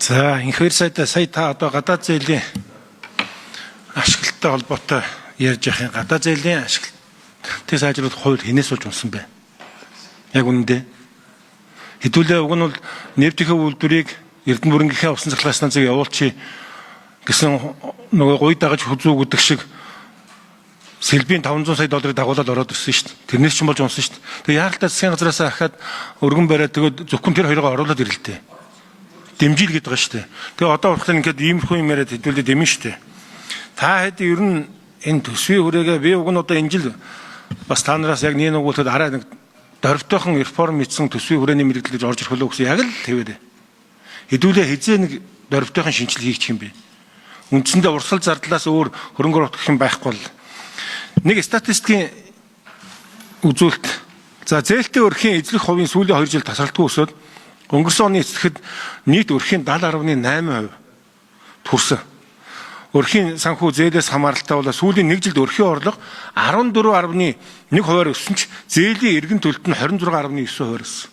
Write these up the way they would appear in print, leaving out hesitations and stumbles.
За энэ 2 сая та одоо гадаад зээлийн ашиглалттай холбоотой ярьж яхахын гадаад зээлийн ашиглалтыг сайжруулах хууль хинээс болж унсан бэ? Яг үнэндээ хэдүүлээ уг нь бол нефтийн үйлдвэрийг Эрдэнэ бүрэнгийн усан цахилгаан станцыг явуулчих гэсэн нөгөө гуй дагаж хүзүү гэдэг шиг Сэлбийн $500 сая дагуулад ороод ирсэн шүү дээ. Тэрнээс ч юм болж унсан шүү дээ. Тэгээ яаралтай засгийн газраас ахаад өргөн бариад тэгээд зөвхөн тэр хоёроо оруулаад ирэлтэй. Дэмжил гэдэг байгаа шүү дээ. Тэгээ одоо урахлаа ингээд иймэрхүү юм яриад хэдүүлээ дэмэн шүү дээ. Та хэд ер нь энэ төсвийн хүрээгээ би уг нь одоо энэ жил бас та нараас яг нэг өгүүлэхэд арай нэг дөрвтойхон реформ хийсэн төсвийн хүрээний мэрэгдэл гэж орж ирэх болов гэсэн яг л хэвээрээ. Хэдүүлээ хизээ нэг дөрвтойхон шинжил хийчих юм бэ. Үндсэндээ урсгал зардлаас өөр хөрөнгө оруулах юм байхгүй бол нэг статистикийн үзүүлэлт. За зээлтэй өрхийн эзлэх хувийн сүүлийн 2 жил тасралтгүй өсөд өнгөрсөн оны эцэхэд нийт өрхийн 70.8% төрсөн. Өрхийн санхүү зээлээс хамааралтай бол сүүлийн 1 жилд өрхийн орлого 14.1% өссөн ч зээлийн эргэн төлөлт нь 26.9% өссөн.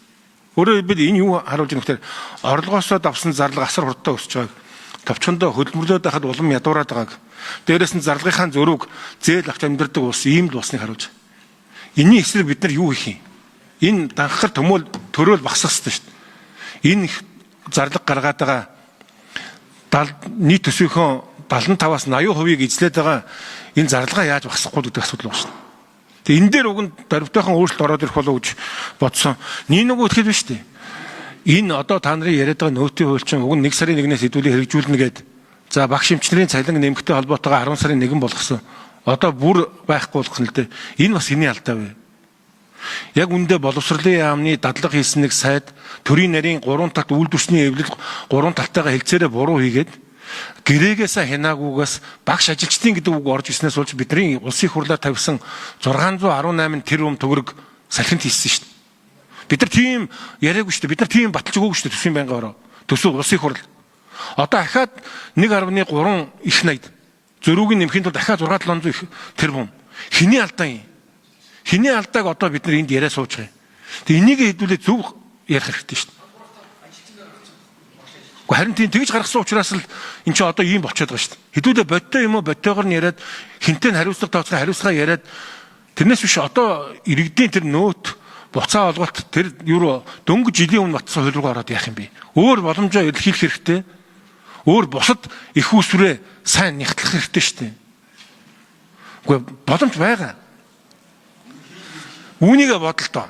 Өөрөөр хэлбэл энэ юу харуулж байгаа вэ гэхээр орлогоосоо давсан зарлага асар хурдтай өсөж байгааг, товчхондоо хөдөлмөрлөөд байхад улам ядуураад байгааг, дээрээс нь зарлагынхаа зөрүүг зээл авч амьдардаг улс ийм л болсныг харуулж байгаа. Энийн эсрэг бид нар юу хийх юм? Энэ данхар төрөөл багасгах ёстой шүү дээ. Энэ зарлага гаргаад байгаа нийт төсвийнхөө 75-аас 80%-ийг эзлээд байгаа энэ зарлагаа яаж багасгахгүй гэдэг асуудал байна шүү дээ. Тэгээ энэ дээр уг нь дөрвтойхон өөрчлөлт ороод ирэх болов гэж бодсон. Нэг үтгэл биш үү? Энэ одоо та нарын яриад байгаа нөөтийн хууль чинь уг нь 1 сарын 1-ээс хэдүүлээ хэрэгжүүлнэ гэдэг. За багш эмчнэрийн цалин нэмэгтэй холбоотойгоо 10 сарын 1 болгосон. Одоо бүр байхгүй болгосон л дээ. Энэ бас хэний алдаа вэ? Яг үндэ боловсролын яамны дадлага хийсэн нэг сайд төрийн нарийн 3 талт үйлдвэрчний эвлэл 3 талтайгаа хэлцээрээ буруу хийгээд гэрээгээсээ хянаагүйгээс багш ажилчдын гэдэг үг орж ирснээс болж бидний улсын хурлаар тавьсан 618 тэрбум төгрөг салхинд хийсэн шүү дээ. Бид нар тийм яриаггүй шүү дээ. Бид нар тийм баталж өгөөгүй шүү дээ төсвийн байнгаараа. Төсөв улсын хурл. Одоо ахаад 1.3 их найд зөрүүгийн нэмхийн тулд дахиад 6700 тэрбум. Хэний алдаа юм? Хэний алдааг одоо бид нар энд яриа сууж байгаа юм. Тэгээ энийг хэдүүлээ зөв ярих хэрэгтэй шүү дээ. Харин тийм тэгж гаргасан учраас л эн чинь одоо ийм болчиход байгаа шүү дээ. Хэдүүлээ бодтой юм уу бодтойгоор нь яриад хинтээ нь хариуцлага тооцоо хариуцлага яриад тэрнээс биш одоо иргэдийн тэр нөөт буцаа олголт тэр юу дөнгөж жилийн өмнө батсан хууль руу ороод яах юм бэ? Өөр боломжоо илэрхийлэх хэрэгтэй. Өөр бусад их усврээ сайн нягтлах хэрэгтэй шүү дээ. Гэхдээ боломж байгаа. Үүнийгээ бодолтой.